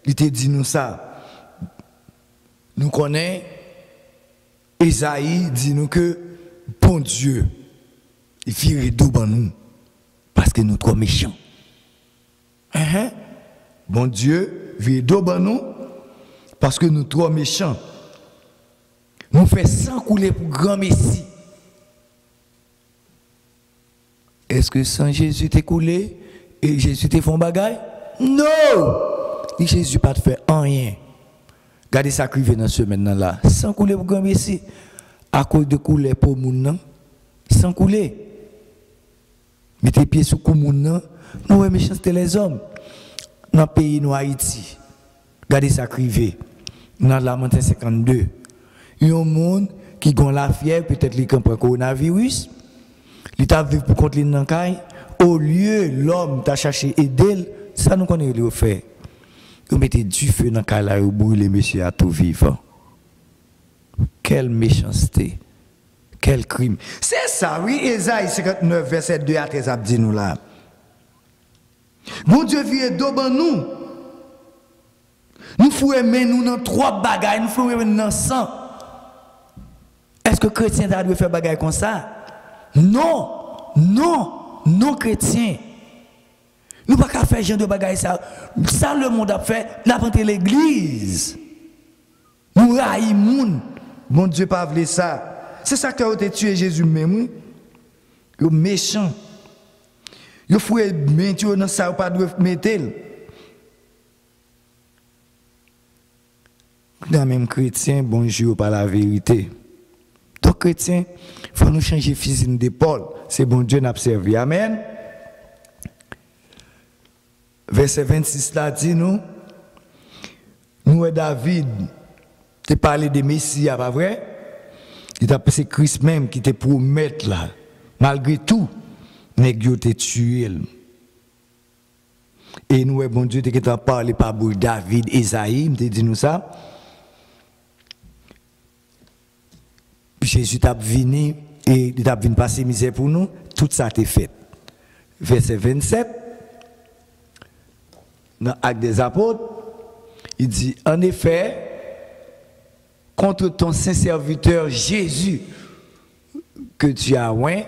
A: il te dit nous ça. Nous connaissons, Ésaïe dit nous que, bon Dieu, il vire d'où dans nous, parce que nous trop méchants. Bon Dieu, vire d'où dans nous, parce que nous trop méchants. Nous faisons sang couler pour grand Messie. Est-ce que sans Jésus t'est coulé et Jésus t'est fait bagaille? Non! Et Jésus pas te fait rien. Regardez ça qui vient dans ce maintenant là. Sans couler pour grand Messie. À cause de couler pour moun, sans couler. Mettez pieds sous moun, nous ouais méchanceté les hommes. Dans le pays nous Haïti. Regardez ça qui vient. Dans Lamentin 52. Il y a un monde qui a la fièvre, peut-être qu'il comprend le coronavirus. Il t'a vu pour contre l'inakai. Au lieu, l'homme t'a cherché aider, ça nous connaît le fait. Vous mettez du feu dans le cas là, vous brûlez monsieur à tout vivant. Quelle méchanceté. Quel crime. C'est ça, oui, Ésaïe 59, verset 2 à 13, dit nous là. Bon Dieu vient d'oban nous. Nous faut aimer nous dans trois bagailles, nous faut aimer dans 100. Est-ce que chrétien doit faire bagaille comme ça? Non, non, non chrétien. Nous ne pouvons pas faire genre de bagaille ça. Ça le monde a fait, la vente l'église. Nous raillons. Bon Dieu pas voulu ça. C'est ça qui a été tué Jésus même. Ils sont méchants. Ils faut mettre dans ça ou pas de mettre. Dans même chrétien, bonjour par la vérité. Donc, chrétien, il faut nous changer physique d'épaule. C'est bon Dieu n'a servi. Amen. Verset 26 là dit nous David, tu parlé de Messie, pas vrai? Il t'a passé Christ même qui te promet là. Malgré tout, nèg te tué. Et nous, bon Dieu, tu as parlé par David, Esaïe, tu dit nous ça. Jésus t'a venu et il t'a venu passer misère pour nous, tout ça t'est fait. Verset 27, dans l'Acte des Apôtres, il dit, en effet, contre ton saint serviteur Jésus, que tu as oint,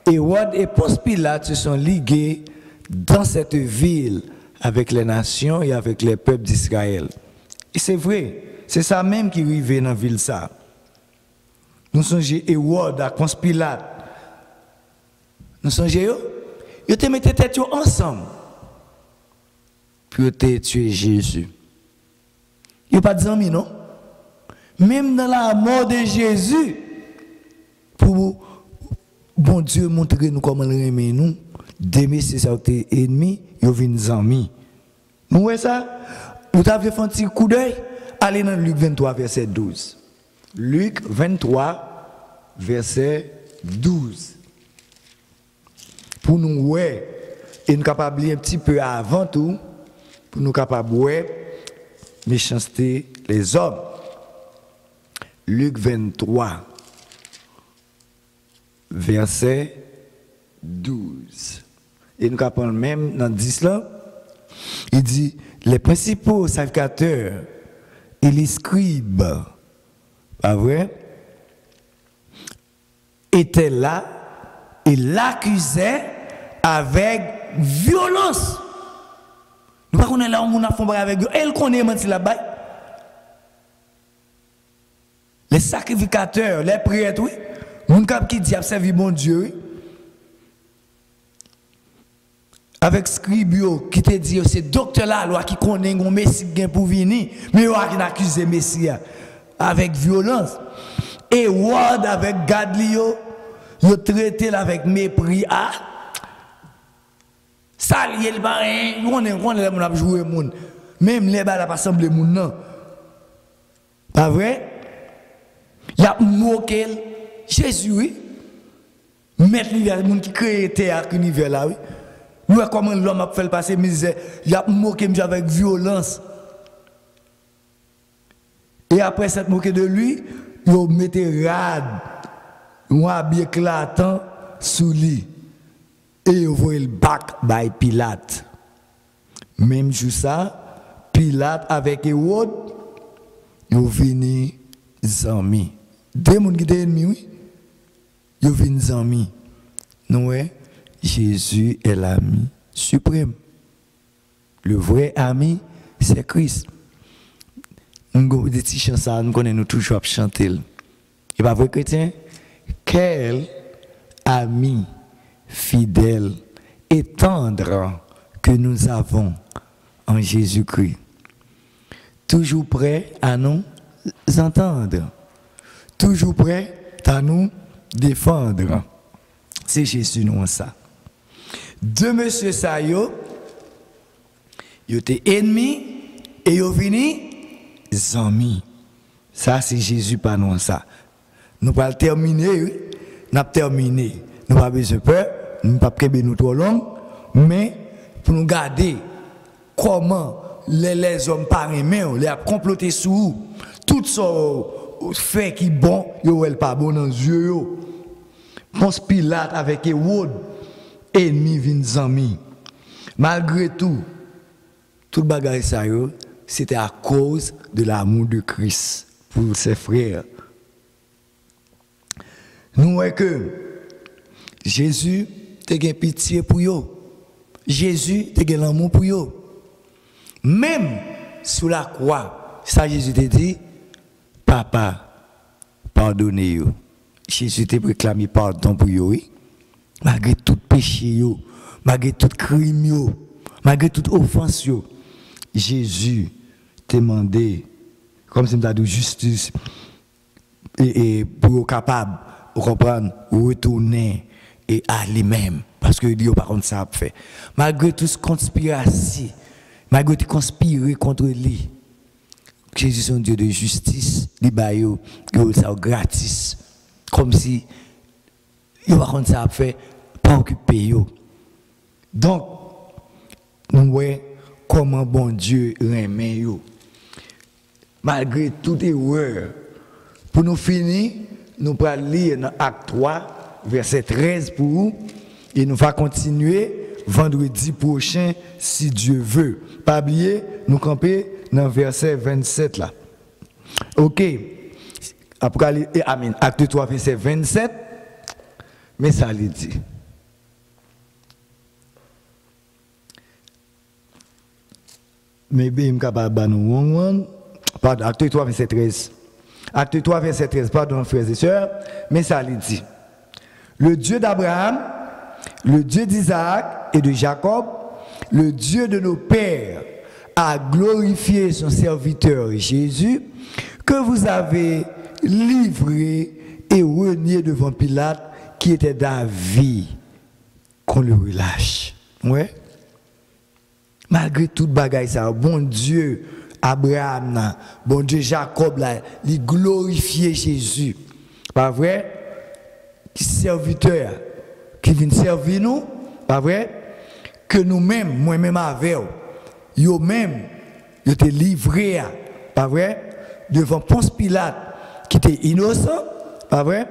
A: Hérode et Ponce Pilate se sont ligués dans cette ville avec les nations et avec les peuples d'Israël. Et c'est vrai, c'est ça même qui arrive dans la ville ça. Nous songeons Hérode à Ponce Pilate. Nous songeons, ils te mettaient tête ensemble. Puis ils te tué Jésus. Il n'y a pas de amis, non? Même dans la mort de Jésus, pour bon Dieu montrer nous comment il aime nous, d'aimer ses ennemis, ils viennent amis. Vous voyez ça? Vous avez fait un petit coup d'œil? Allez dans Luc 23, verset 12. Luc 23, verset 12. Pour nous, ouais, et nous capables un petit peu avant tout, pour nous capables, ouais, méchanceté les hommes. Luc 23, verset 12. Et nous capables même dans 10 là, il dit, les principaux sacrificateurs et les scribes, pas vrai, étaient là et l'accusaient avec violence. Nous ne connaissons pas où on a fait avec eux. Elle connaît menti là-bas. Les sacrificateurs, les prêtres, oui. Moun qui dit servir bon Dieu, oui. Avec scribio qui te dit c'est docteur la loi qui connaît un messie pour venir, mais il a accusé messie avec violence. Et Ward avec Gadlio, il traité avec mépris. Ah, ça lié le bain, on a joué moun. Même les balles pas semblé moun non. Pas vrai? Il a moqué Jésus, oui. Mettre l'univers, moun qui crée terre l'univers là, oui. Nous comment l'homme a fait le passer misère, il a moqué avec violence. Et après cette moqué de lui, il mettait rade, un habit éclatant sous lui. Et il voyait le bac by Pilate. Même jour ça, Pilate avec Hérode, ils viennent amis. Deux personnes qui étaient ennemis, oui. Ils viennent amis. Nous, Jésus est l'ami suprême. Le vrai ami, c'est Christ. Nous avons des petits chansons, nous connaissons toujours à chanter. Et pas vrai chrétien? Quel ami fidèle et tendre que nous avons en Jésus-Christ. Toujours prêt à nous entendre. Toujours prêt à nous défendre. C'est Jésus, nous, ça. Deux monsieur Sayo, ils étaient ennemis et ils venu amis. Ça, c'est Jésus, pas nous, ça. Nous allons terminer, oui. Nous allons terminer. Nous n'avons pas besoin de peur, nous ne pouvons pas nous trop long, mais pour nous garder comment les hommes par eux-mêmes, les comploter sur vous, tout ça fait qui bon, ils ne pas bon dans les yeux. Ponce Pilate avec Hérode, ennemi vins amis. Malgré tout, tout bagage ça c'était à cause de l'amour de Christ pour ses frères. Nous voyons que Jésus a eu pitié pour eux. Jésus a eu l'amour pour eux. Même sous la croix, ça Jésus t'a dit, Papa, pardonnez-vous. Jésus t'a réclamé pardon pour eux. Malgré tout péché, malgré tout crime, malgré toute offense, Jésus t'a demandé, comme si nous dit justice, et pour être capable de comprendre, retourner et à lui-même. Parce que Dieu, par contre, ça a fait. Malgré toute conspiration, malgré tout conspirer contre lui, Jésus est un Dieu de justice, il a ça gratis. Comme si, il par contre, ça a fait, pas occuper. Donc, nous voyons comment bon Dieu remet. Malgré toute erreur, pour nous finir, nous allons lire dans Acte 3, verset 13 pour vous, et nous allons continuer vendredi prochain, si Dieu veut. Pas oublier, nous camper dans verset 27 là. Ok. Après, amen. Acte 3, verset 27, mais ça lui dit. Mais bien, capable de nous. Pardon, Acte 3, verset 13. Acte 3, verset 13, pardon, frères et sœurs, mais ça il dit. Le Dieu d'Abraham, le Dieu d'Isaac et de Jacob, le Dieu de nos pères, a glorifié son serviteur Jésus, que vous avez livré et renié devant Pilate, qui était d'avis qu'on le relâche. Ouais. Malgré toute bagaille, ça, bon Dieu, Abraham, bon Dieu, Jacob, là, il glorifiait Jésus. Pas vrai? Qui serviteur, qui vient servir nous, pas vrai? Que nous-mêmes, moi-même avec eux, même, ils étaient livrés, pas vrai? Devant Ponce Pilate, qui était innocent, pas vrai?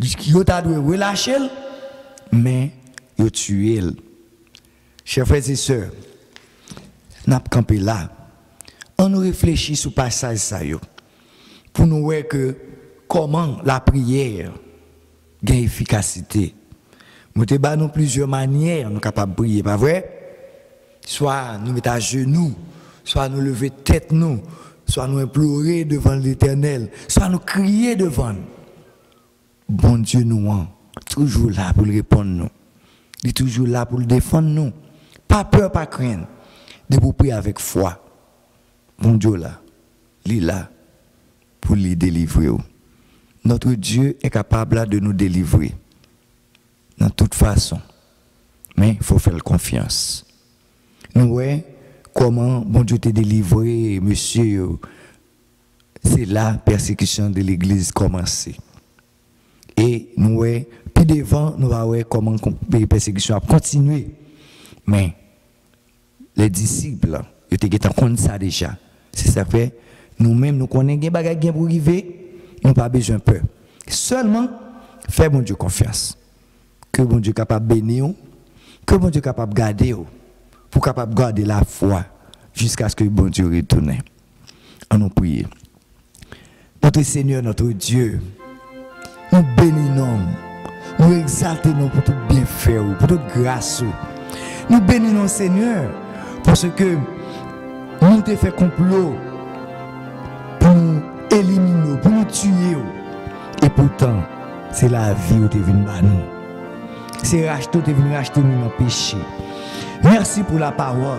A: Ils ont dû relâcher, mais ils ont tué. Chers frères et sœurs, nous avons campé là. On nous réfléchit sur le passage ça, pour nous voir que comment la prière a une efficacité. Nous avons plusieurs manières, nous sommes capables de prier, pas vrai? Soit nous mettons à genoux, soit nous lever tête nous, soit nous implorer devant l'Éternel, soit nous crier devant. Bon Dieu nous toujours là pour répondre nous. Il est toujours là pour le défendre nous. Pas peur, pas crainte. De vous prier avec foi. Bon Dieu là, il est là pour les délivrer. Notre Dieu est capable de nous délivrer. De toute façon. Mais il faut faire confiance. Nous voyons comment bon Dieu t'a délivré, monsieur. C'est la persécution de l'Église commencé. Et nous voyons, puis devant, nous voyons comment la persécution a continué. Mais les disciples, ils étaient en compte ça déjà. C'est ça fait, nous-mêmes, nous connaissons des bagages pour arriver, nous n'avons pas besoin de peur. Seulement, faire bon Dieu confiance. Que bon Dieu est capable de bénir, que bon Dieu est capable de garder, pour capable de garder la foi jusqu'à ce que bon Dieu retourne. On nous prie. Notre Seigneur, notre Dieu, nous bénissons, nous exaltons pour tout bien faire, pour toute grâce. Nous bénissons Seigneur parce que nous t'ai fait complot pour nous éliminer, pour nous tuer. Et pourtant, c'est la vie où tu es venu à nous. C'est racheter, tu es venu racheter nous dans le péché. Merci pour la parole.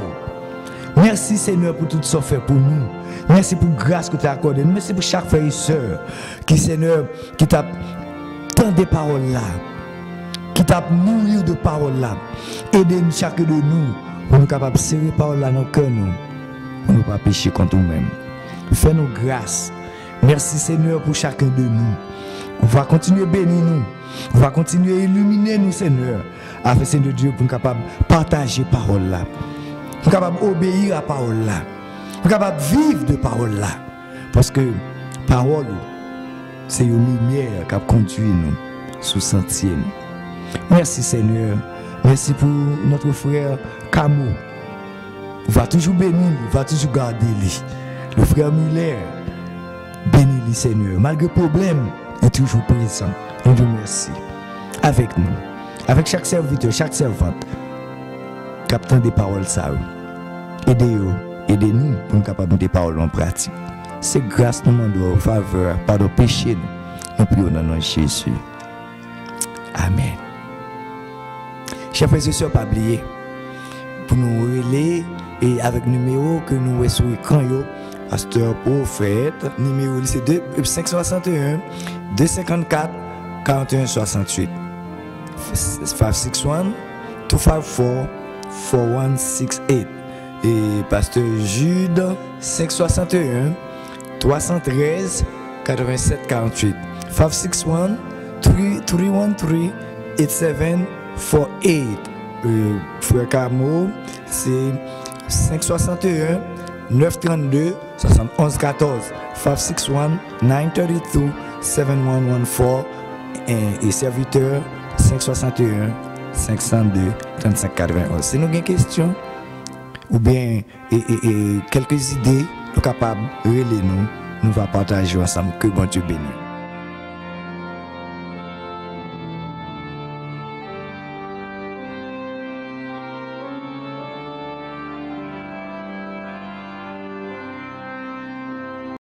A: Merci Seigneur pour tout ce que tu fait pour nous. Merci pour la grâce que tu as accordée. Merci pour chaque frère et soeur qui Seigneur, qui t'a tant de paroles là. Qui t'a nourri de paroles là. Aidez-nous chacun de nous pour nous capables de serrer paroles là dans le cœur nous. Pour ne pas pécher contre nous-mêmes. Fais-nous grâce. Merci Seigneur pour chacun de nous. On va continuer à bénir nous. On va continuer à illuminer nous Seigneur. Afin Seigneur Dieu pour nous capables de partager paroles là. Pour nous capables d'obéir à parole là. Pour nous capables de vivre de paroles là. Parce que parole c'est une lumière qui a conduit nous sous sentier. Merci Seigneur. Merci pour notre frère Camo. On va toujours bénir, on va toujours garder lui. Le frère Muller, bénis-le Seigneur. Malgré le problème, il est toujours présent. On vous remercie. Avec nous, avec chaque serviteur, chaque servante, captant des paroles ça. Aidez-nous pour nous capables des paroles en pratique. C'est grâce nous demandons en faveur, pardon péché nous prions dans le nom de Jésus. Amen. Chers frères et sœurs, pas oublier pour nous relayer et avec le numéro que nous avons sur l'écran, pasteur prophète, numéro c'est 561 254 41 68 561 254 4168 et pasteur Jude 561 313 87 48 561 313 8748. Frère Camo, c'est 561 932 71 14 561 932 7114 et serviteur 561 502 35 91. Si nous avons une question ou bien quelques idées, nous sommes capables de relayer nous, nous allons partager ensemble. Que bon Dieu bénisse.